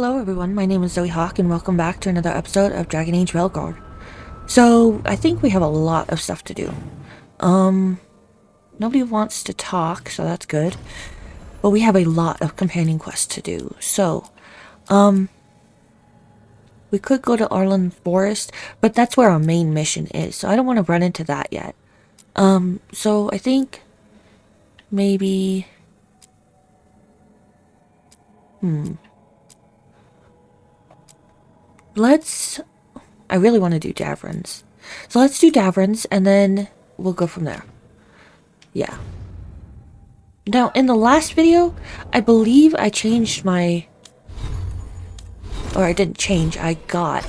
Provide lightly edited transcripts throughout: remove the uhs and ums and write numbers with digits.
Hello everyone, my name is Zoe Hawk and welcome back to another episode of Dragon Age Veilguard. So, I think we have a lot of stuff to do. Nobody wants to talk, so that's good. But we have a lot of companion quests to do. So, we could go to Arlen Forest, but that's where our main mission is, so I don't want to run into that yet. So I think maybe I really want to do Davrin's. So let's do Davrin's and then we'll go from there. Yeah. Now, in the last video, I believe I changed my... Or I didn't change, I got...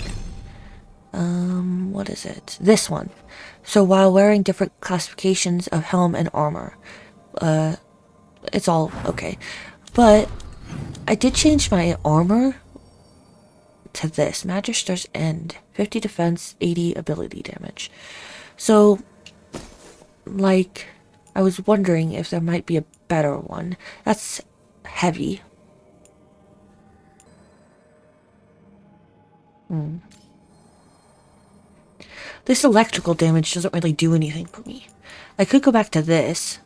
what is it? This one. So while wearing different classifications of helm and armor. It's all okay. But I did change my armor to this. Magister's End. 50 defense, 80 ability damage. So, like, I was wondering if there might be a better one. That's heavy. This electrical damage doesn't really do anything for me. I could go back to this.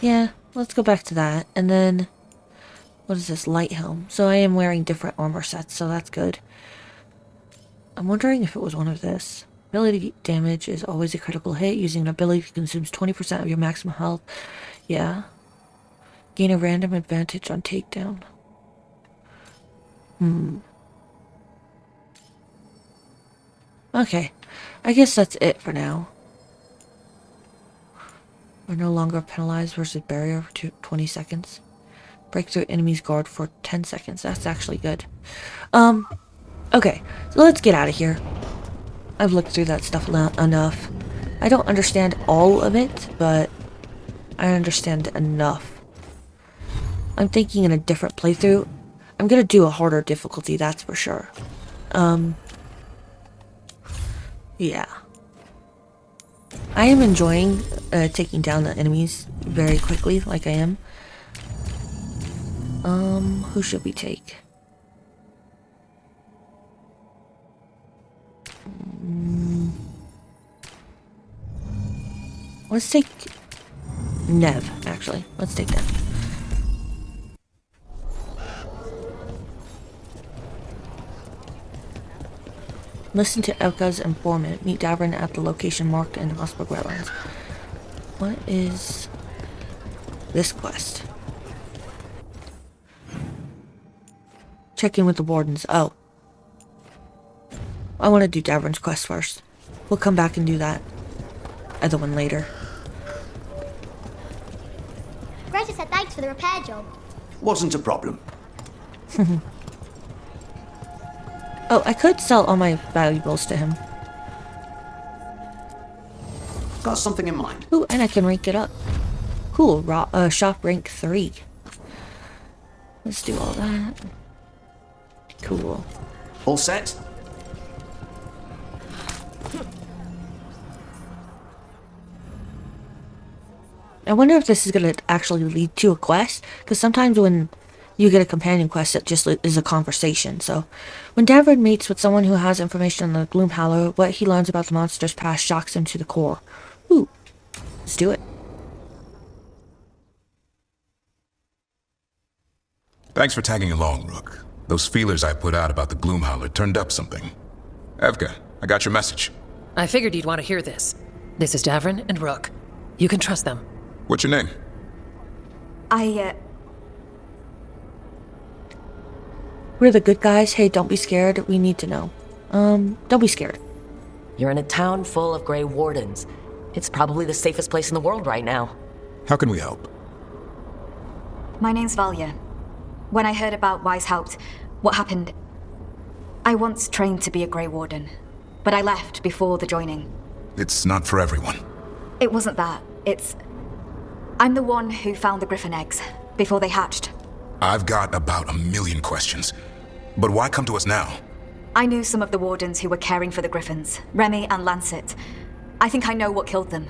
Yeah, let's go back to that. And then, what is this? Light helm. So I am wearing different armor sets, so that's good. I'm wondering if it was one of this. Ability damage is always a critical hit. Using an ability consumes 20% of your maximum health. Yeah. Gain a random advantage on takedown. Okay. I guess that's it for now. We're no longer penalized versus barrier for 20 seconds. Break through enemy's guard for 10 seconds. That's actually good. Okay. So let's get out of here. I've looked through that stuff enough. I don't understand all of it, but I understand enough. I'm thinking in a different playthrough. I'm gonna do a harder difficulty, that's for sure. Yeah. I am enjoying taking down the enemies very quickly, like I am. Who should we take? Let's take Nev, actually. Let's take Nev. Listen to Elka's informant. Meet Davrin at the location marked in Hospital Wetlands. What is this quest? Check in with the wardens. Oh. I want to do Davrin's quest first. We'll come back and do that other one later. Greta said thanks for the repair job. Wasn't a problem. Oh, I could sell all my valuables to him. Got something in mind. Ooh, and I can rank it up. Cool, shop rank 3. Let's do all that. Cool. All set? I wonder if this is going to actually lead to a quest, because sometimes when you get a companion quest, it just is a conversation. So, when Davrin meets with someone who has information on the Gloomhowler, what he learns about the monster's past shocks him to the core. Ooh, let's do it. Thanks for tagging along, Rook. Those feelers I put out about the Gloomhowler turned up something. Evka, I got your message. I figured you'd want to hear this. This is Davrin and Rook. You can trust them. What's your name? We're the good guys. Hey, don't be scared. We need to know. Don't be scared. You're in a town full of Grey Wardens. It's probably the safest place in the world right now. How can we help? My name's Valya. When I heard about Weishaupt, what happened... I once trained to be a Grey Warden, but I left before the joining. It's not for everyone. It wasn't that. It's... I'm the one who found the Griffin eggs, before they hatched. I've got about 1 million questions. But why come to us now? I knew some of the Wardens who were caring for the Griffins, Remy and Lancet. I think I know what killed them.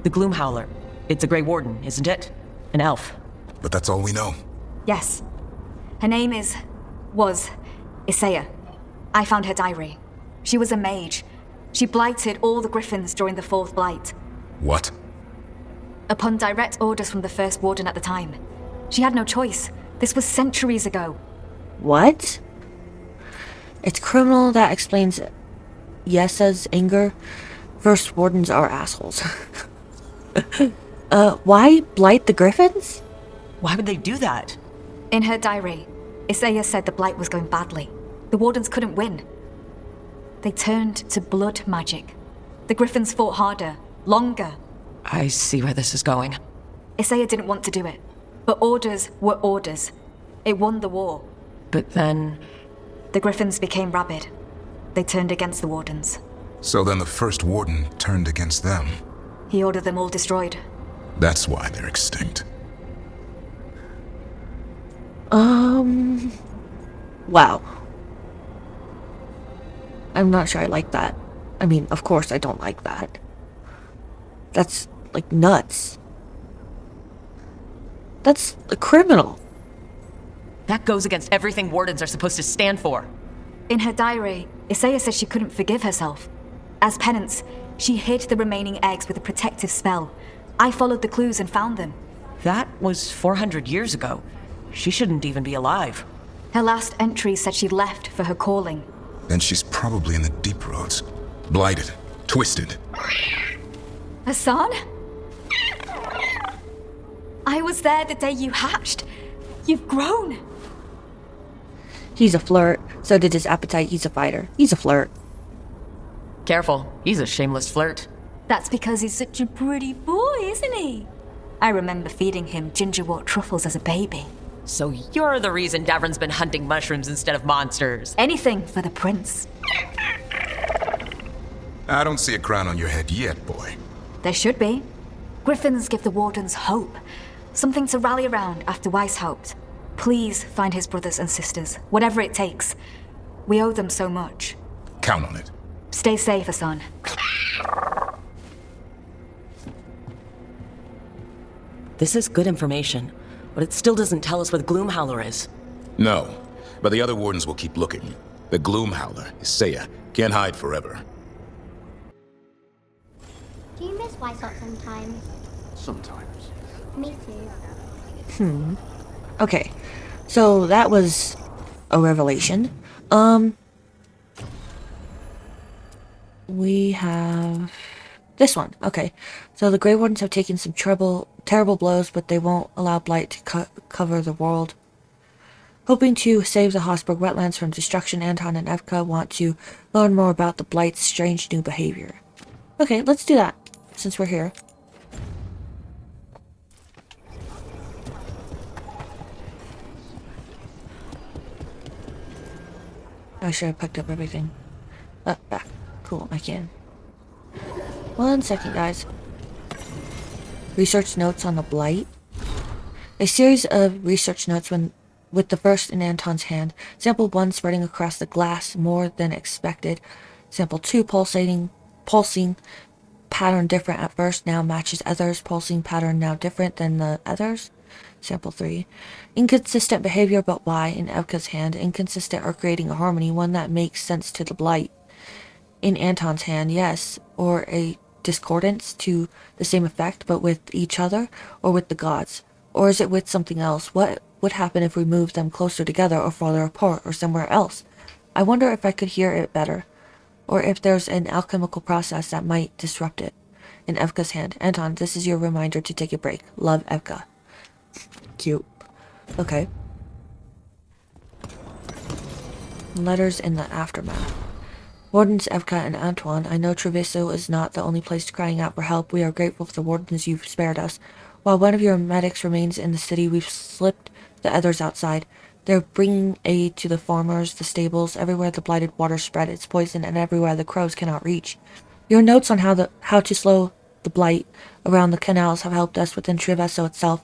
The Gloomhowler. It's a Grey Warden, isn't it? An elf. but that's all we know. Yes. Her name was Isaiah. I found her diary. She was a mage. She blighted all the griffins during the Fourth Blight. What? Upon direct orders from the First Warden at the time. She had no choice. This was centuries ago. What? It's criminal that explains Yesa's anger. First Wardens are assholes. Why blight the griffins? Why would they do that? In her diary, Isaiah said the blight was going badly. The Wardens couldn't win. They turned to blood magic. The griffins fought harder, longer. I see where this is going. Isaiah didn't want to do it, but orders were orders. It won the war. But then... The griffins became rabid. They turned against the Wardens. So then the First Warden turned against them. He ordered them all destroyed. That's why they're extinct. Wow. I'm not sure I like that. I mean, of course I don't like that. That's, like, nuts. That's a criminal. That goes against everything Wardens are supposed to stand for. In her diary, Isaiah says she couldn't forgive herself. As penance, she hid the remaining eggs with a protective spell. I followed the clues and found them. That was 400 years ago. She shouldn't even be alive. Her last entry said she left for her calling. Then she's probably in the deep roads. Blighted. Twisted. Hassan? I was there the day you hatched. You've grown. He's a flirt. So did his appetite. He's a fighter. He's a flirt. Careful, he's a shameless flirt. That's because he's such a pretty boy, isn't he? I remember feeding him gingerwort truffles as a baby. So you're the reason Davron's been hunting mushrooms instead of monsters. Anything for the prince. I don't see a crown on your head yet, boy. There should be. Griffins give the Wardens hope. Something to rally around after Weishaupt. Please find his brothers and sisters, whatever it takes. We owe them so much. Count on it. Stay safe, Hassan. This is good information, but it still doesn't tell us where the Gloomhowler is. No, but the other Wardens will keep looking. The Gloomhowler, Isaiah, can't hide forever. Do you miss Weishaupt sometimes? Sometimes. Me too. Okay. So that was a revelation. We have this one. Okay. So the Grey Wardens have taken some terrible blows, but they won't allow Blight to cover the world. Hoping to save the Hossberg wetlands from destruction, Anton and Evka want to learn more about the Blight's strange new behavior. Okay, let's do that, since we're here. I should have picked up everything. Back. Cool, I can. 1 second, guys. Research notes on the Blight. A series of research notes with the first in Anton's hand. Sample 1 spreading across the glass more than expected. Sample 2 pulsing pattern different at first, now matches others. Pulsing pattern now different than the others. Sample 3. Inconsistent behavior, but why? In Evka's hand. Inconsistent or creating a harmony, one that makes sense to the Blight. In Anton's hand, yes. Or a discordance to the same effect, but with each other, or with the gods. Or is it with something else? What would happen if we moved them closer together, or farther apart, or somewhere else? I wonder if I could hear it better. Or if there's an alchemical process that might disrupt it. In Evka's hand. Anton, this is your reminder to take a break. Love, Evka. Cute. Okay. Letters in the aftermath. Wardens Evka and Antoine, I know Treviso is not the only place crying out for help. We are grateful for the Wardens you've spared us. While one of your medics remains in the city, we've slipped the others outside. They're bringing aid to the farmers, the stables, everywhere the blighted water spread its poison, and everywhere the crows cannot reach. Your notes on how to slow the blight around the canals have helped us within Treviso itself.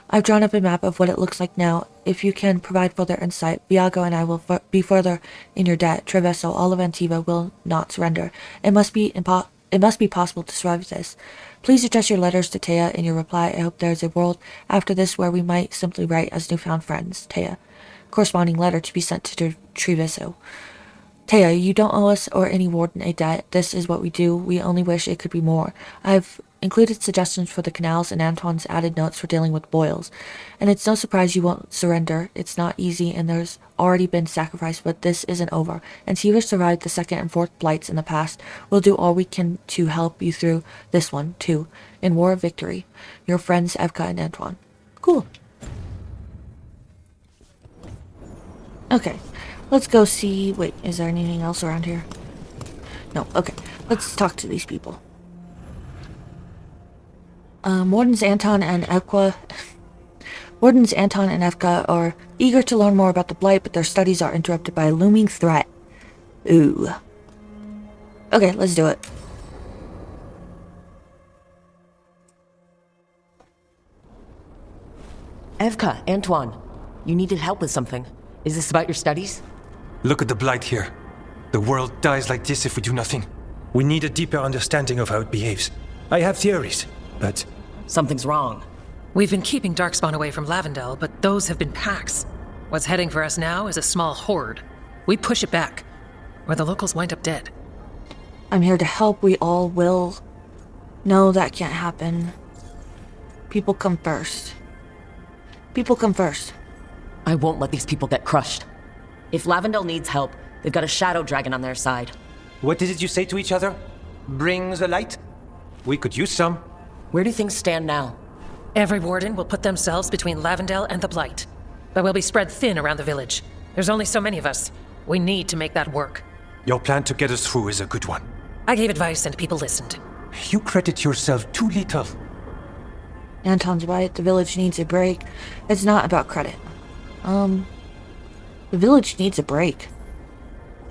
I've drawn up a map of what it looks like now. If you can provide further insight, Viago and I will be further in your debt. Treviso, all of Antiva will not surrender. It must be It must be possible to survive this. Please address your letters to Taya in your reply. I hope there is a world after this where we might simply write as newfound friends. Taya. Corresponding letter to be sent to Treviso. Taya, you don't owe us or any warden a debt. This is what we do. We only wish it could be more. I've included suggestions for the canals and Antoine's added notes for dealing with boils. And it's no surprise you won't surrender. It's not easy and there's already been sacrifice, but this isn't over. And Seaver survived the second and fourth blights in the past. We'll do all we can to help you through this one, too. In War of Victory. Your friends Evka and Antoine. Cool. Okay. Let's go see... Wait, is there anything else around here? No, okay. Let's talk to these people. Wardens Anton and Evka are eager to learn more about the Blight, but their studies are interrupted by a looming threat. Ooh. Okay, let's do it. Evka, Antoine, you needed help with something. Is this about your studies? Look at the Blight here. The world dies like this if we do nothing. We need a deeper understanding of how it behaves. I have theories, but... Something's wrong. We've been keeping Darkspawn away from Lavendel, but those have been packs. What's heading for us now is a small horde. We push it back, or the locals wind up dead. I'm here to help. We all will. No, that can't happen. People come first. People come first. I won't let these people get crushed. If Lavendel needs help, they've got a shadow dragon on their side. what did you say to each other? Bring the light? We could use some. Where do things stand now? Every warden will put themselves between Lavendel and the Blight. But we'll be spread thin around the village. There's only so many of us. We need to make that work. Your plan to get us through is a good one. I gave advice and people listened. You credit yourself too little. Anton's right. The village needs a break. It's not about credit. The village needs a break.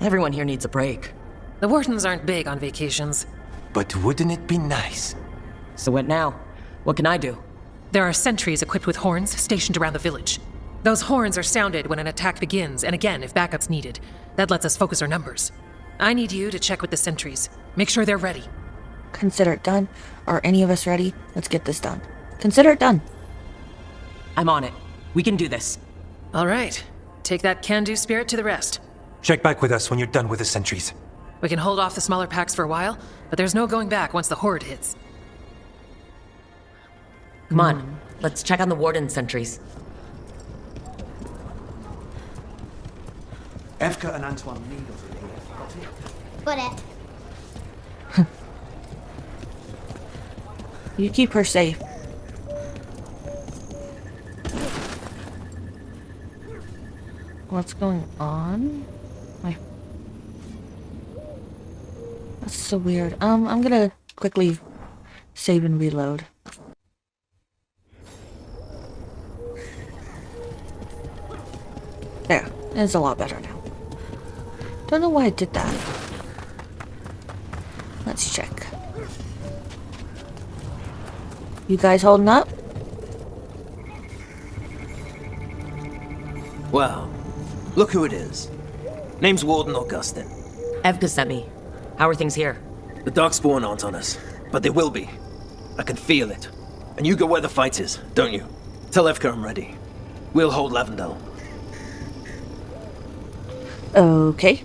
Everyone here needs a break. The wardens aren't big on vacations. But wouldn't it be nice? So what now? What can I do? There are sentries equipped with horns stationed around the village. Those horns are sounded when an attack begins, and again if backup's needed. That lets us focus our numbers. I need you to check with the sentries. Make sure they're ready. Consider it done. Are any of us ready? Let's get this done. Consider it done. I'm on it. We can do this. All right. Take that can-do spirit to the rest. Check back with us when you're done with the sentries. We can hold off the smaller packs for a while, but there's no going back once the horde hits. Come on. Let's check on the warden sentries. Evka and Antoine need us here. Got it. You keep her safe. What's going on? That's so weird. I'm gonna quickly save and reload. There. It's a lot better now. Don't know why I did that. Let's check. You guys holding up? Well, look who it is. Name's Warden Augustin. Evka sent me. How are things here? The Darkspawn aren't on us, but they will be. I can feel it. And you go where the fight is, don't you? Tell Evka I'm ready. We'll hold Lavendel. Okay.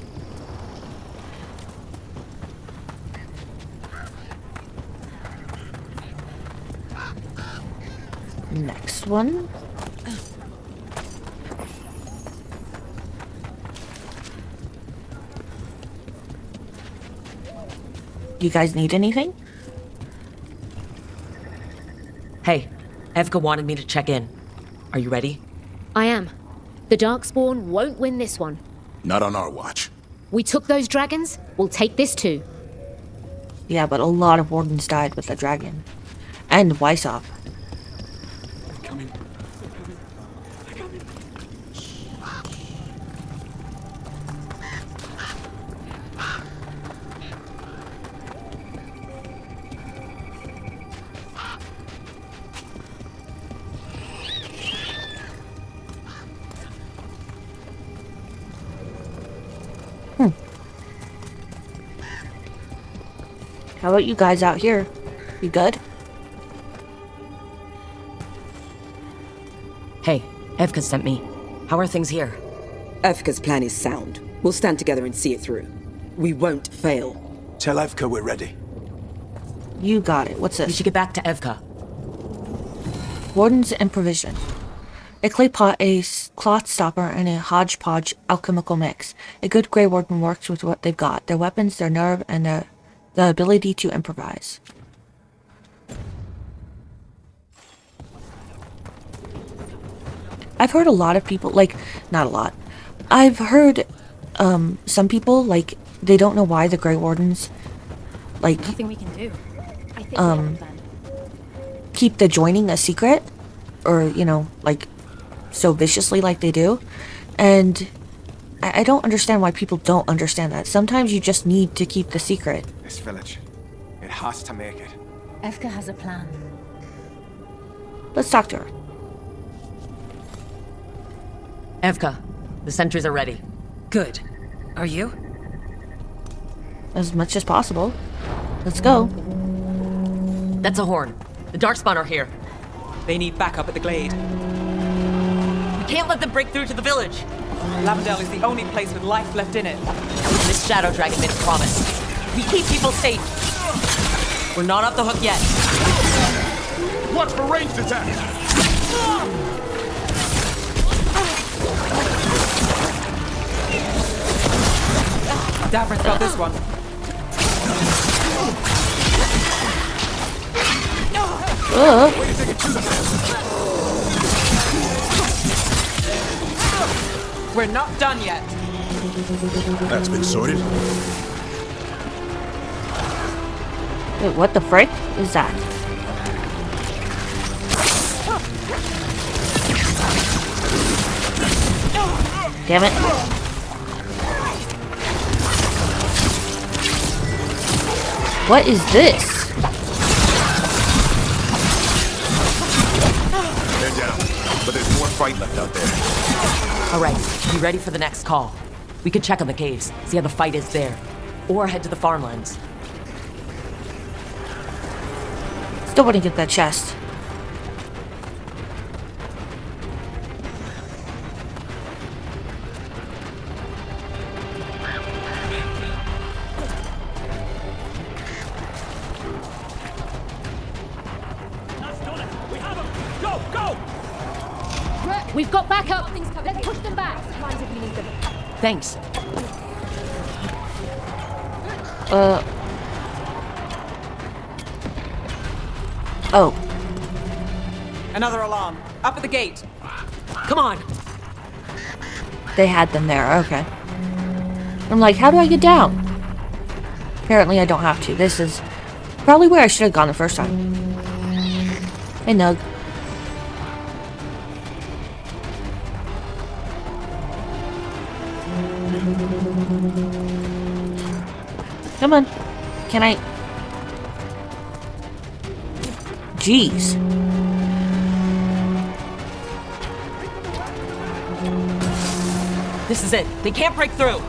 Next one. You guys need anything? Hey, Evka wanted me to check in. Are you ready? I am. The Darkspawn won't win this one. Not on our watch. We took those dragons, we'll take this too. Yeah, but a lot of wardens died with the dragon. And Weissop. How about you guys out here? You good? Hey, Evka sent me. How are things here? Evka's plan is sound. We'll stand together and see it through. We won't fail. Tell Evka we're ready. You got it. What's We this? should get back to Evka. Wardens and provision. A clay pot, cloth stopper, and a hodgepodge alchemical mix. A good Grey Warden works with what they've got. Their weapons, their nerve, and the ability to improvise. I've heard a lot of people, like, not a lot. I've heard some people, like, they don't know why the Grey Wardens, like, Nothing we can do. I think we have a plan. keep the joining a secret, or, you know, like, so viciously like they do. And I don't understand why people don't understand that. Sometimes you just need to keep the secret. This village, it has to make it. Evka has a plan. Let's talk to her. Evka, the sentries are ready. Good. Are you? As much as possible. Let's go. That's a horn. The Darkspawn are here. They need backup at the glade. We can't let them break through to the village. Lavendel is the only place with life left in it. This Shadow Dragon made a promise. We keep people safe. We're not off the hook yet. Watch for ranged attacks! Davrin's got this one. We're not done yet. That's been sorted. Wait, what the frick is that? Damn it. What is this? They're down, but there's more fight left out there. All right, be ready for the next call. We could check on the caves, see how the fight is there. Or head to the farmlands. Still want to get that chest. We've got backup. Let's push them back. Supplies if we need them. Thanks. Oh. Another alarm. Up at the gate. Come on. They had them there, okay. I'm like, how do I get down? Apparently I don't have to. This is probably where I should have gone the first time. Hey, Nug. Come on. Can I? Jeez. This is it. They can't break through.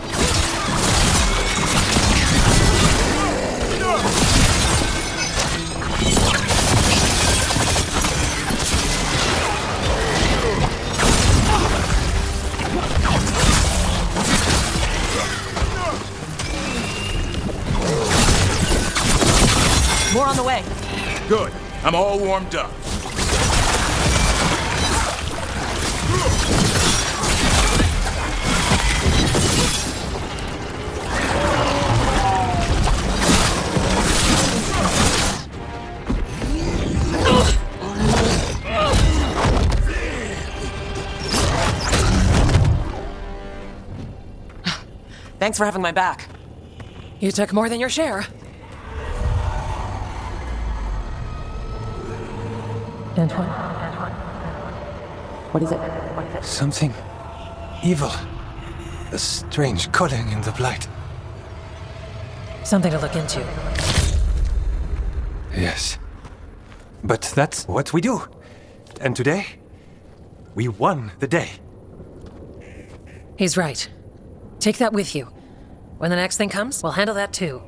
More on the way. Good. I'm all warmed up. Thanks for having my back. You took more than your share. Antoine. What is it? Something evil. A strange calling in the blight. Something to look into. Yes. But that's what we do. And today, we won the day. He's right. Take that with you. When the next thing comes, we'll handle that too.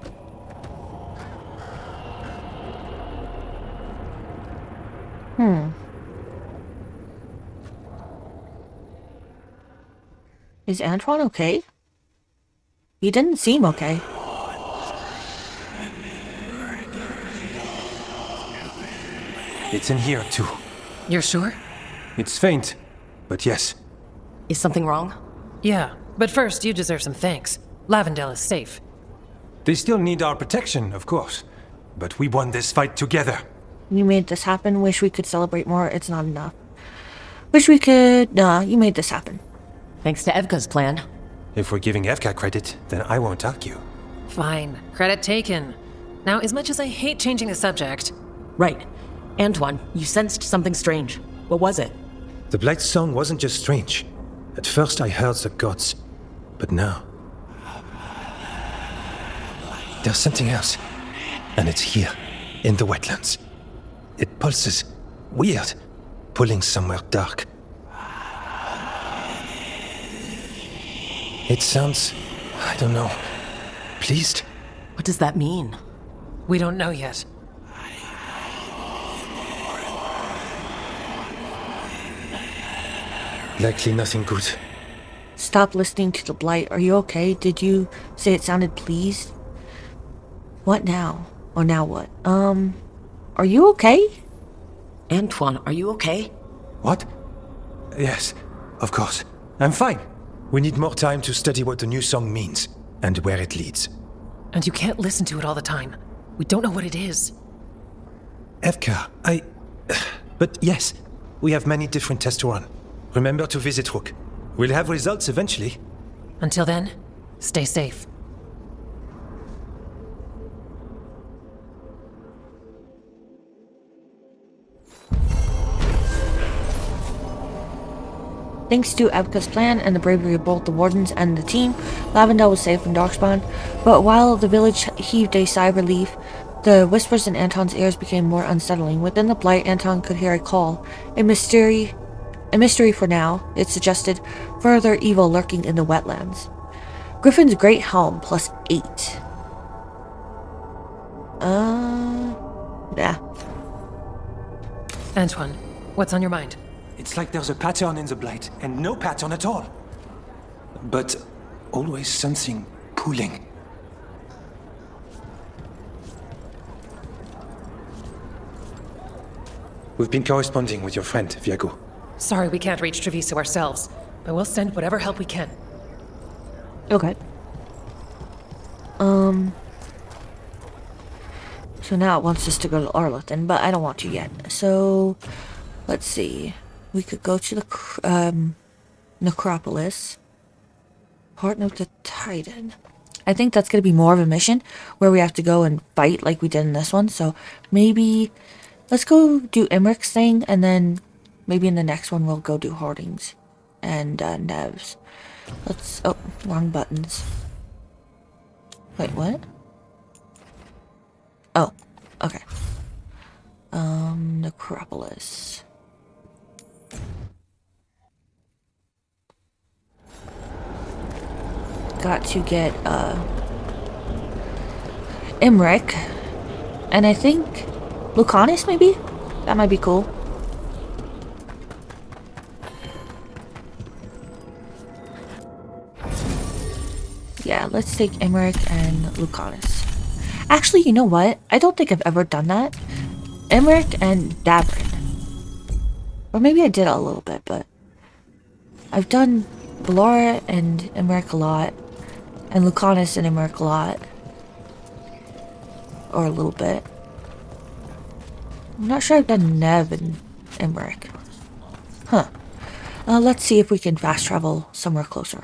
Is Antoine okay? He didn't seem okay. It's in here, too. You're sure? It's faint, but yes. Is something wrong? Yeah, but first, you deserve some thanks. Lavendel is safe. They still need our protection, of course. But we won this fight together. You made this happen. Wish we could celebrate more. It's not enough. Wish we could... Nah, you made this happen. Thanks to Evka's plan. If we're giving Evka credit, then I won't argue. Fine. Credit taken. Now, as much as I hate changing the subject... Right. Antoine, you sensed something strange. What was it? The Blight song wasn't just strange. At first I heard the gods. But now... there's something else. And it's here, in the wetlands. It pulses. Weird. Pulling somewhere dark. It sounds... I don't know... pleased? What does that mean? We don't know yet. Likely nothing good. Stop listening to the Blight. Are you okay? Did you say it sounded pleased? What now? Or now what? Are you okay? Antoine, are you okay? What? Yes, of course. I'm fine. We need more time to study what the new song means, and where it leads. And you can't listen to it all the time. We don't know what it is. Evka, But yes, we have many different tests to run. Remember to visit Rook. We'll have results eventually. Until then, stay safe. Thanks to Evka's plan and the bravery of both the wardens and the team, Lavendel was safe from Darkspawn, but while the village heaved a sigh of relief, the whispers in Anton's ears became more unsettling. Within the Blight, Anton could hear a call. A mystery for now. It suggested further evil lurking in the wetlands. Griffin's Great Helm, +8. Yeah. Antoine, what's on your mind? It's like there's a pattern in the Blight, and no pattern at all. But always something pulling. We've been corresponding with your friend, Viago. Sorry we can't reach Treviso ourselves, but we'll send whatever help we can. Okay. So now it wants us to go to Arlington, but I don't want to yet. So, let's see. We could go to the Necropolis. Partner with the Titan. I think that's going to be more of a mission where we have to go and fight like we did in this one. So maybe let's go do Emmerich's thing, and then maybe in the next one we'll go do Harding's and Nev's. Let's... oh, wrong buttons. Wait, what? Oh, okay. Necropolis. Got to get, Emmerich. And I think Lucanus, maybe? That might be cool. Yeah, let's take Emmerich and Lucanus. Actually, you know what? I don't think I've ever done that. Emmerich and Dabrin. Or maybe I did a little bit, but I've done Valora and Emmerich a lot. And Lucanus and Emmerich a lot. Or a little bit. I'm not sure I've done Nev and Emmerich. Huh. Let's see if we can fast travel somewhere closer.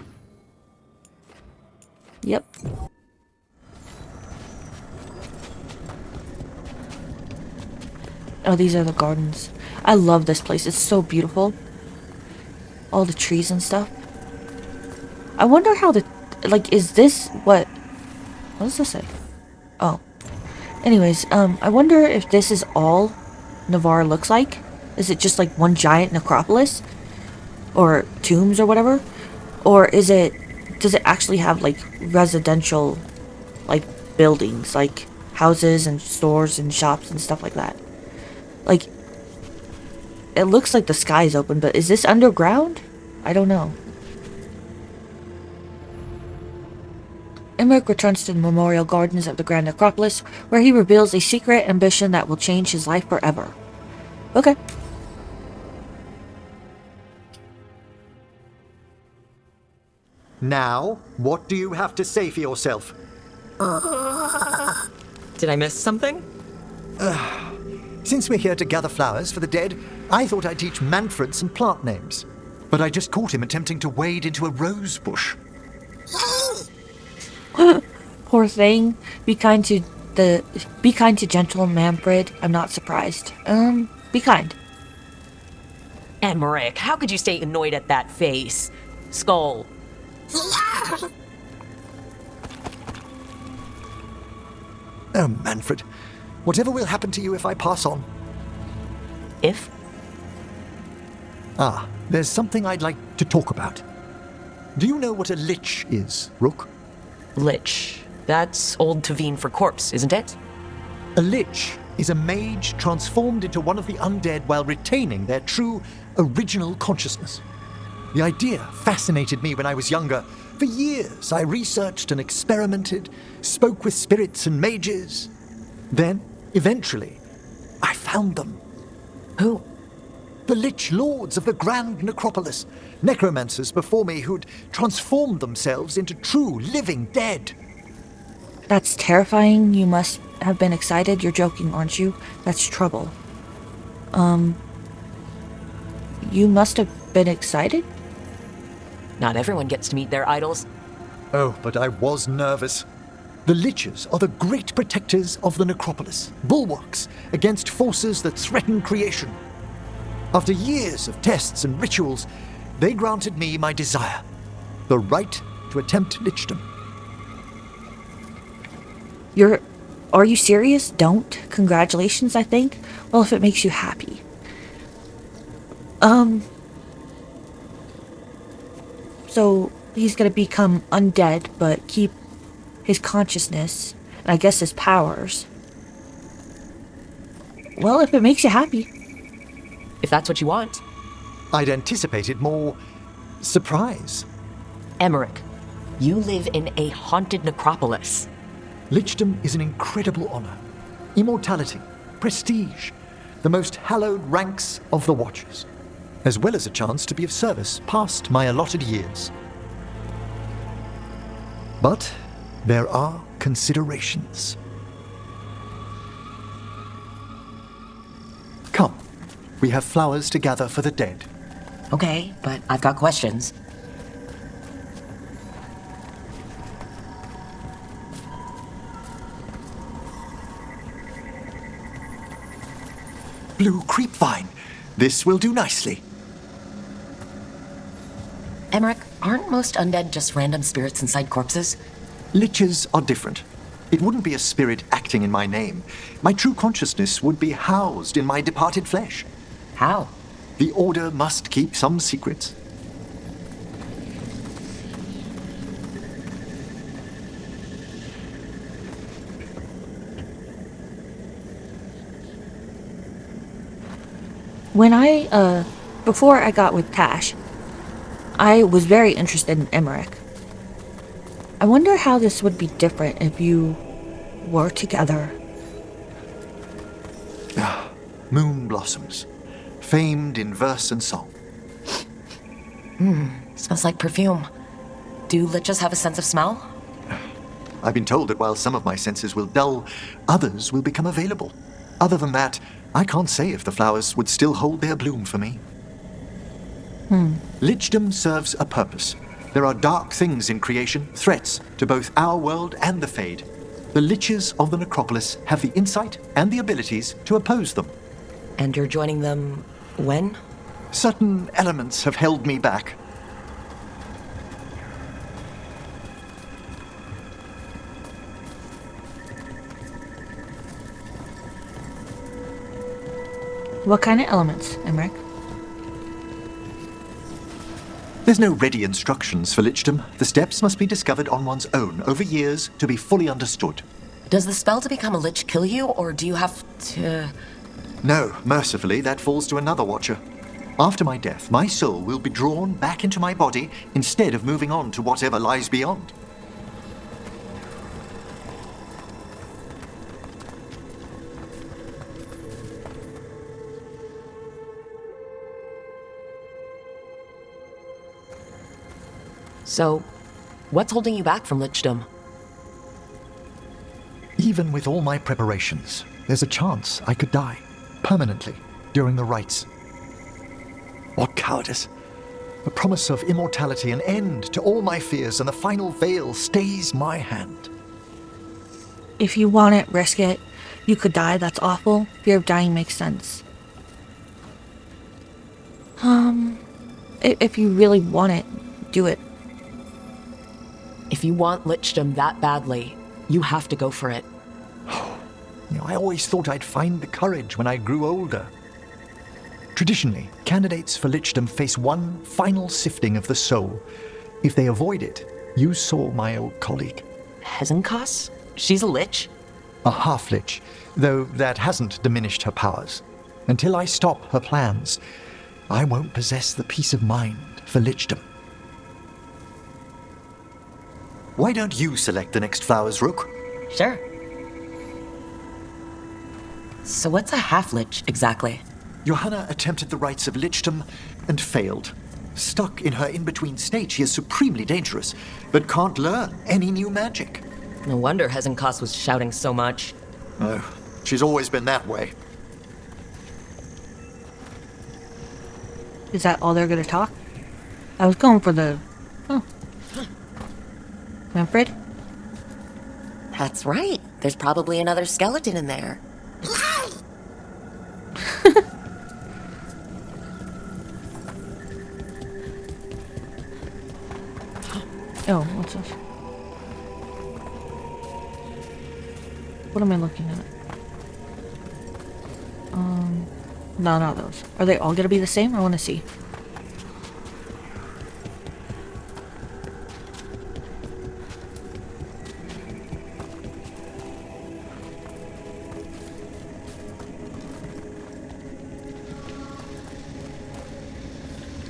Yep. Oh, these are the gardens. I love this place. It's so beautiful. All the trees and stuff. I wonder how the... like, is this what... what does this say? Oh. Anyways, I wonder if this is all Navarre looks like. Is it just like one giant necropolis? Or tombs or whatever? Or is it... does it actually have like residential like buildings, like houses and stores and shops and stuff like that? Like, it looks like the sky is open, but is this underground? I don't know. Emmerich returns to the memorial gardens of the Grand Necropolis, where he reveals a secret ambition that will change his life forever. Okay. Now, what do you have to say for yourself? Did I miss something? Since we're here to gather flowers for the dead, I thought I'd teach Manfred some plant names. But I just caught him attempting to wade into a rose bush. Poor thing. Be kind to gentle Manfred. I'm not surprised. Be kind. Emmerich, how could you stay annoyed at that face? Skull. Oh, Manfred. Whatever will happen to you if I pass on? If? There's something I'd like to talk about. Do you know what a lich is, Rook? Lich. That's Old Tavine for corpse, isn't it? A lich is a mage transformed into one of the undead while retaining their true, original consciousness. The idea fascinated me when I was younger. For years, I researched and experimented, spoke with spirits and mages. Then, eventually, I found them. Who? The Lich Lords of the Grand Necropolis. Necromancers before me who'd transformed themselves into true living dead. That's terrifying. You must have been excited. You're joking, aren't you? That's trouble. You must have been excited? Not everyone gets to meet their idols. Oh, but I was nervous. The Liches are the great protectors of the Necropolis, bulwarks against forces that threaten creation. After years of tests and rituals, they granted me my desire, the right to attempt lichdom. Are you serious? Don't. Congratulations, I think. Well, if it makes you happy. So he's gonna become undead, but keep his consciousness, and I guess his powers. Well, if it makes you happy. If that's what you want. I'd anticipated more surprise. Emmerich, you live in a haunted necropolis. Lichdom is an incredible honor. Immortality, prestige, the most hallowed ranks of the Watchers, as well as a chance to be of service past my allotted years. But there are considerations. Come, we have flowers to gather for the dead. Okay, but I've got questions. Blue creepvine. This will do nicely. Emmerich, aren't most undead just random spirits inside corpses? Liches are different. It wouldn't be a spirit acting in my name. My true consciousness would be housed in my departed flesh. How? The Order must keep some secrets. Before I got with Tash, I was very interested in Emmerich. I wonder how this would be different if you were together. Moon blossoms, famed in verse and song. Smells like perfume. Do liches have a sense of smell? I've been told that while some of my senses will dull, others will become available. Other than that, I can't say if the flowers would still hold their bloom for me. Lichdom serves a purpose. There are dark things in creation, threats to both our world and the Fade. The Liches of the Necropolis have the insight and the abilities to oppose them. And you're joining them when? Certain elements have held me back. What kind of elements, Emmerich? There's no ready instructions for lichdom. The steps must be discovered on one's own over years to be fully understood. Does the spell to become a lich kill you, or do you have to... No, mercifully, that falls to another Watcher. After my death, my soul will be drawn back into my body instead of moving on to whatever lies beyond. So, what's holding you back from lichdom? Even with all my preparations, there's a chance I could die permanently during the rites. What cowardice! The promise of immortality, an end to all my fears, and the final veil stays my hand. If you want it, risk it. You could die, that's awful. Fear of dying makes sense. If you really want it, do it. If you want lichdom that badly, you have to go for it. I always thought I'd find the courage when I grew older. Traditionally, candidates for lichdom face one final sifting of the soul. If they avoid it, you saw my old colleague. Hezenkas? She's a lich? A half-lich, though that hasn't diminished her powers. Until I stop her plans, I won't possess the peace of mind for lichdom. Why don't you select the next flowers, Rook? Sure. So what's a half-lich, exactly? Johanna attempted the rites of lichdom and failed. Stuck in her in-between state, she is supremely dangerous, but can't learn any new magic. No wonder Hezenkas was shouting so much. Oh, she's always been that way. Is that all they're gonna talk? I was going for the... Oh. Manfred? That's right. There's probably another skeleton in there. Oh, what's this? What am I looking at? No, not those. Are they all gonna be the same? I wanna see.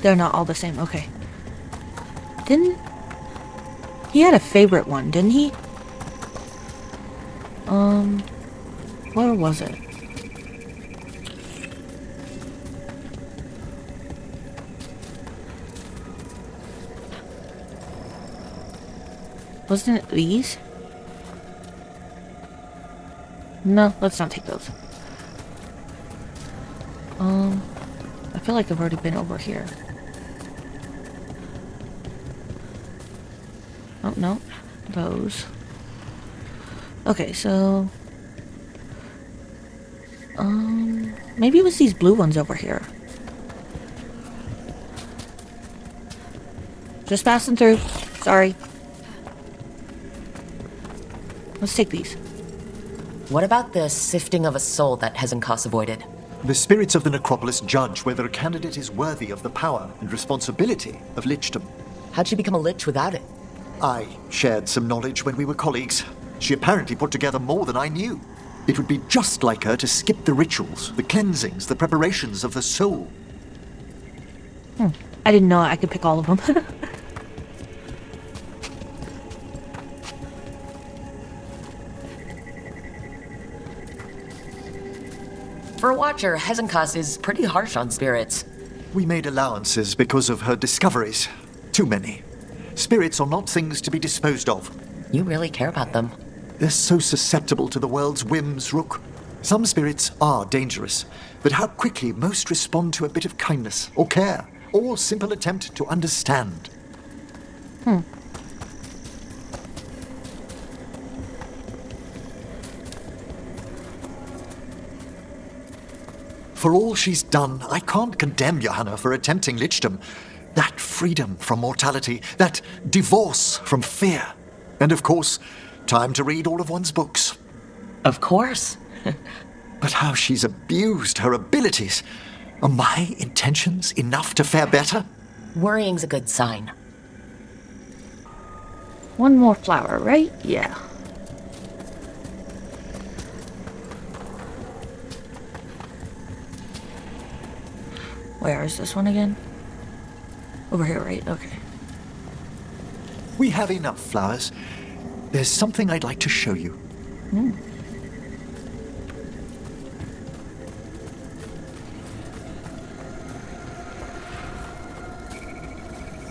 They're not all the same, okay. He had a favorite one, didn't he? Where was it? Wasn't it these? No, let's not take those. I feel like I've already been over here. Oh, no. Those. Okay, so... maybe it was these blue ones over here. Just passing through. Sorry. Let's take these. What about the sifting of a soul that Hezenkas avoided? The spirits of the necropolis judge whether a candidate is worthy of the power and responsibility of lichdom. How'd she become a lich without it? I shared some knowledge when we were colleagues. She apparently put together more than I knew. It would be just like her to skip the rituals, the cleansings, the preparations of the soul. I didn't know I could pick all of them. For a Watcher, Hezenkas is pretty harsh on spirits. We made allowances because of her discoveries. Too many. Spirits are not things to be disposed of. You really care about them. They're so susceptible to the world's whims, Rook. Some spirits are dangerous, but how quickly most respond to a bit of kindness or care or simple attempt to understand. For all she's done, I can't condemn Johanna for attempting lichdom. That freedom from mortality, that divorce from fear. And of course, time to read all of one's books. Of course. But how she's abused her abilities. Are my intentions enough to fare better? Worrying's a good sign. One more flower, right? Yeah. Where is this one again? Over here, right? Okay. We have enough flowers. There's something I'd like to show you.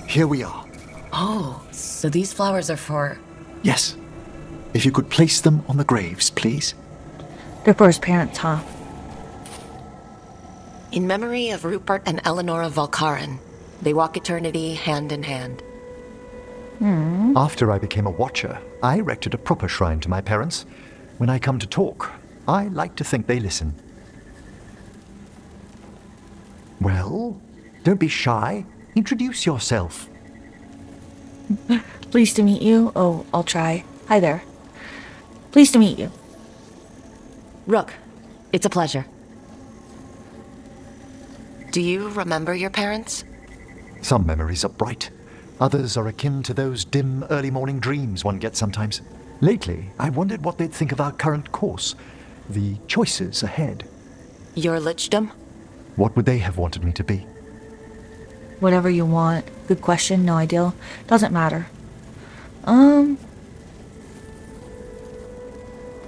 Here we are. Oh, so these flowers are for... Yes. If you could place them on the graves, please. They're for his parents, huh? In memory of Rupert and Eleonora Valkarin, they walk eternity hand in hand. After I became a watcher, I erected a proper shrine to my parents. When I come to talk, I like to think they listen. Well, don't be shy. Introduce yourself. Pleased to meet you. Oh, I'll try. Hi there. Pleased to meet you. Rook, it's a pleasure. Do you remember your parents? Some memories are bright. Others are akin to those dim early morning dreams one gets sometimes. Lately, I wondered what they'd think of our current course, the choices ahead. Your lichdom? What would they have wanted me to be? Whatever you want. Good question, no idea. Doesn't matter.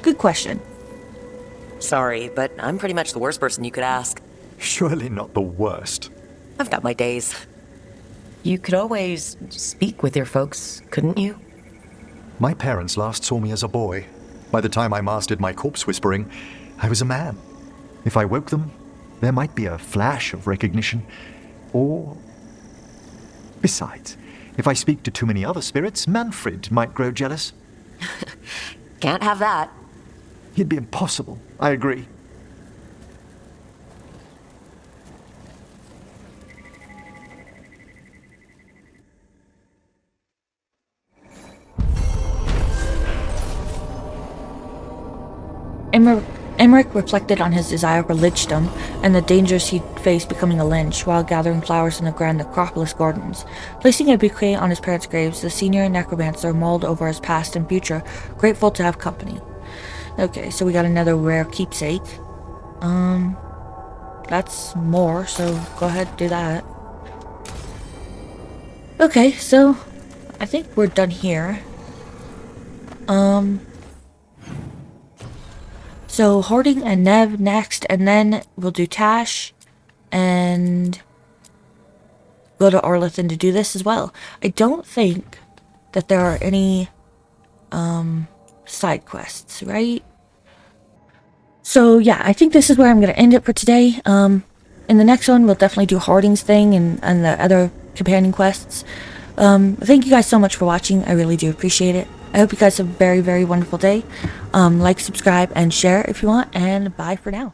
Good question. Sorry, but I'm pretty much the worst person you could ask. Surely not the worst. I've got my days. You could always speak with your folks, couldn't you? My parents last saw me as a boy. By the time I mastered my corpse whispering, I was a man. If I woke them, there might be a flash of recognition, or... Besides, if I speak to too many other spirits, Manfred might grow jealous. Can't have that. It'd be impossible, I agree. Emmerich reflected on his desire for lichdom and the dangers he'd face becoming a lynch while gathering flowers in the grand necropolis gardens. Placing a bouquet on his parents' graves, the senior necromancer mulled over his past and future, grateful to have company. Okay, so we got another rare keepsake. That's more, so go ahead and do that. Okay, so I think we're done here. So Harding and Nev next, and then we'll do Tash and go to Arlethan to do this as well. I don't think that there are any side quests, right? So yeah, I think this is where I'm going to end it for today. In the next one, we'll definitely do Harding's thing and the other companion quests. Thank you guys so much for watching. I really do appreciate it. I hope you guys have a very, very wonderful day. Like, subscribe, and share if you want, and bye for now.